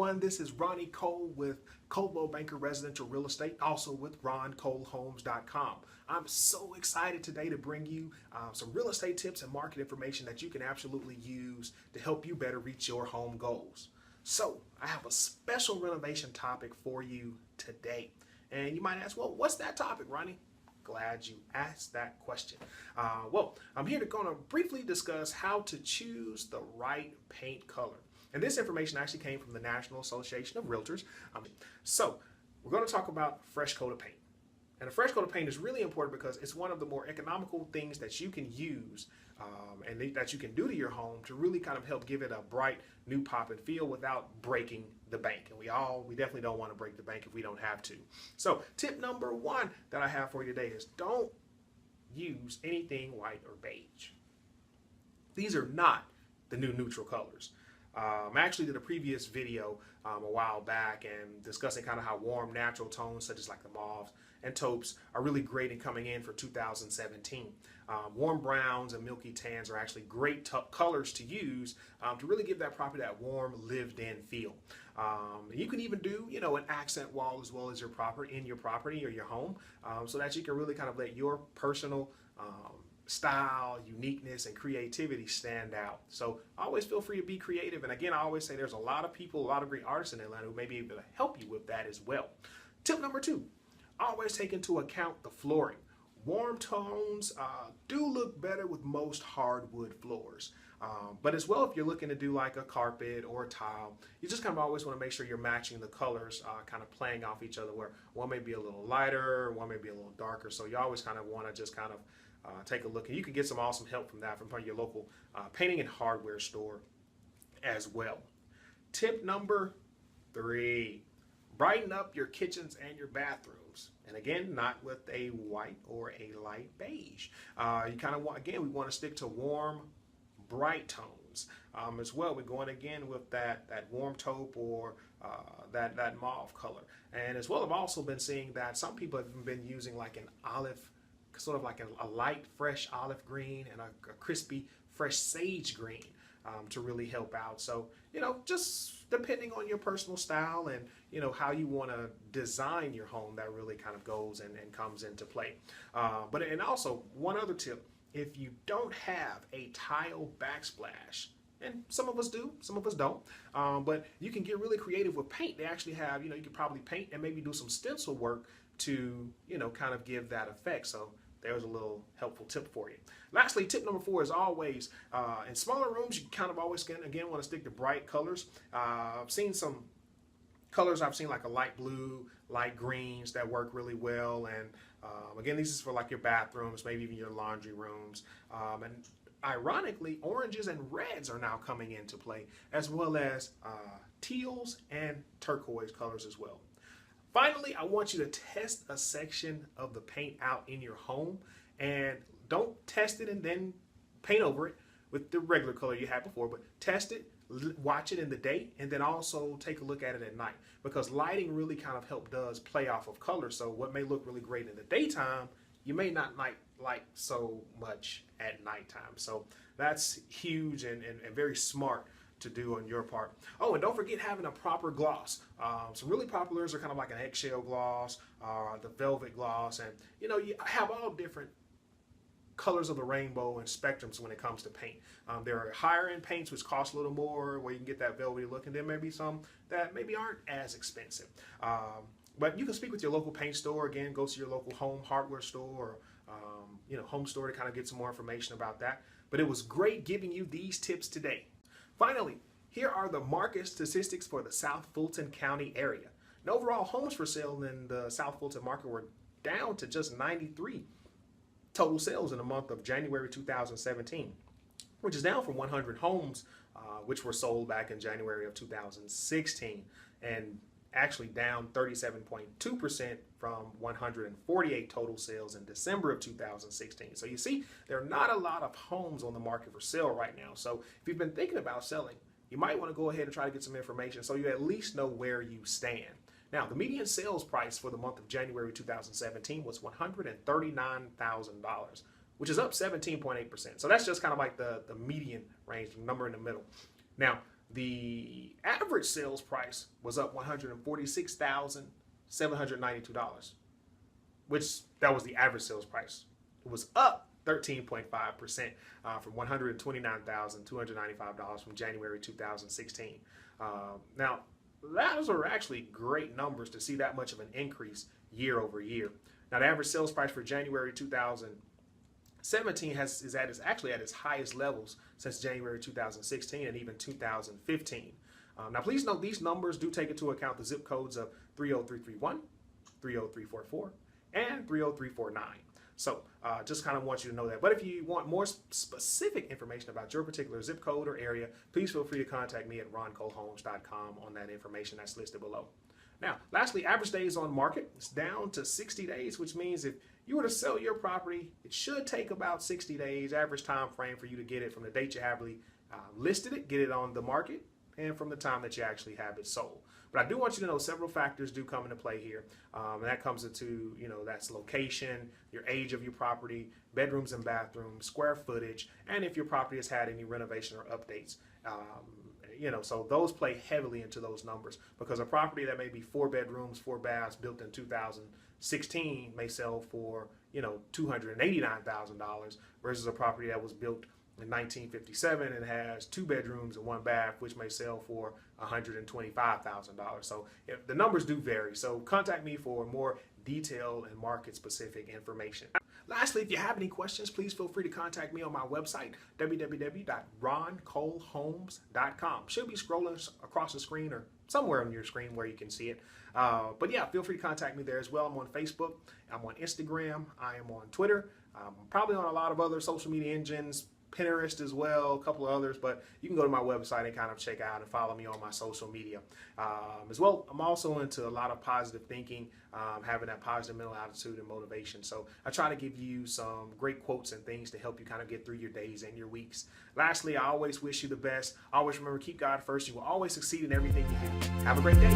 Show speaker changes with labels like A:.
A: everyone, this is Ronnie Cole with Coldwell Banker Residential Real Estate, also with RonColeHomes.com. I'm so excited today to bring you some real estate tips and market information that you can absolutely use to help you better reach your home goals. So I have a special renovation topic for you today. And you might ask, well, what's that topic, Ronnie? Glad you asked that question. Well, I'm here to briefly discuss how to choose the right paint color. And this information actually came from the National Association of Realtors. So we're going to talk about fresh coat of paint. And a fresh coat of paint is really important because it's one of the more economical things that you can use and that you can do to your home to really kind of help give it a bright, new pop and feel without breaking the bank. And we definitely don't want to break the bank if we don't have to. So tip number one that I have for you today is don't use anything white or beige. These are not the new neutral colors. I actually did a previous video a while back and discussing kind of how warm natural tones such as like the mauves and taupes are really great in coming in for 2017. Warm browns and milky tans are actually great colors to use to really give that property that warm lived-in feel. You can even do, an accent wall as well as your property or your home, so that you can really kind of let your personal style, uniqueness, and creativity stand out. So always feel free to be creative. And again, I always say there's a lot of people, a lot of great artists in Atlanta who may be able to help you with that as well. Tip number two, always take into account the flooring. Warm tones do look better with most hardwood floors. But as well, if you're looking to do like a carpet or a tile, you just kind of always want to make sure you're matching the colors, kind of playing off each other, where one may be a little lighter, one may be a little darker. So you always kind of want to just kind of take a look, and you can get some awesome help from that from your local painting and hardware store as well. Tip number three, brighten up your kitchens and your bathrooms. And again, not with a white or a light beige. You kind of want, we want to stick to warm, bright tones as well. We're going again with that warm taupe or that mauve color. And as well, I've also been seeing that some people have been using like an olive, sort of like a light, fresh olive green and a crispy, fresh sage green to really help out. So, just depending on your personal style and, how you want to design your home, that really kind of goes and comes into play. And also, one other tip, if you don't have a tile backsplash, and some of us do, some of us don't, but you can get really creative with paint. They actually have, you could probably paint and maybe do some stencil work to, kind of give that effect. So there's a little helpful tip for you. Lastly, tip number four is always, in smaller rooms, you kind of always, again, want to stick to bright colors. I've seen some colors, like a light blue, light greens that work really well. And again, this is for like your bathrooms, maybe even your laundry rooms. And ironically, oranges and reds are now coming into play, as well as teals and turquoise colors as well. Finally, I want you to test a section of the paint out in your home, and don't test it and then paint over it with the regular color you had before, but test it, watch it in the day, and then also take a look at it at night, because lighting really kind of does play off of color. So what may look really great in the daytime, you may not like so much at nighttime. So that's huge and very smart to do on your part. Oh, and don't forget having a proper gloss. Some really populars are kind of like an eggshell gloss, the velvet gloss, and you have all different colors of the rainbow and spectrums when it comes to paint. There are higher end paints which cost a little more, where you can get that velvety look, and there may be some that maybe aren't as expensive. But you can speak with your local paint store. Again, go to your local home hardware store or home store to kind of get some more information about that. But it was great giving you these tips today. Finally, here are the market statistics for the South Fulton County area. And overall, homes for sale in the South Fulton market were down to just 93 total sales in the month of January 2017, which is down from 100 homes which were sold back in January of 2016, and actually down 37.2% from 148 total sales in December of 2016. So you see, there are not a lot of homes on the market for sale right now. So if you've been thinking about selling, you might want to go ahead and try to get some information so you at least know where you stand. Now, the median sales price for the month of January 2017 was $139,000, which is up 17.8%. So that's just kind of like the median range, the number in the middle. Now, The average sales price was up $146,792, which that was the average sales price. It was up 13.5% from $129,295 from January 2016. Now, those are actually great numbers to see that much of an increase year over year. Now, the average sales price for January 2017 is actually at its highest levels since January 2016 and even 2015. Now, please note these numbers do take into account the zip codes of 30331, 30344, and 30349. So just kind of want you to know that. But if you want more specific information about your particular zip code or area, please feel free to contact me at roncolehomes.com on that information that's listed below. Now, lastly, average days on market is down to 60 days, which means if you were to sell your property, it should take about 60 days, average time frame for you to get it from the date you have listed it, get it on the market, and from the time that you actually have it sold. But I do want you to know several factors do come into play here. And that comes into, that's location, your age of your property, bedrooms and bathrooms, square footage, and if your property has had any renovation or updates. So those play heavily into those numbers, because a property that may be 4 bedrooms, 4 baths, built in 2016 may sell for, $289,000 versus a property that was built in 1957 and has 2 bedrooms and 1 bath, which may sell for $125,000. So the numbers do vary. So contact me for more detailed and market specific information. Lastly, if you have any questions, please feel free to contact me on my website, www.roncolehomes.com. Should be scrolling across the screen or somewhere on your screen where you can see it. But yeah, feel free to contact me there as well. I'm on Facebook, I'm on Instagram, I am on Twitter, I'm probably on a lot of other social media engines, Pinterest as well, a couple of others, but you can go to my website and kind of check out and follow me on my social media. As well, I'm also into a lot of positive thinking, having that positive mental attitude and motivation. So I try to give you some great quotes and things to help you kind of get through your days and your weeks. Lastly, I always wish you the best. Always remember, keep God first. You will always succeed in everything you do. Have a great day.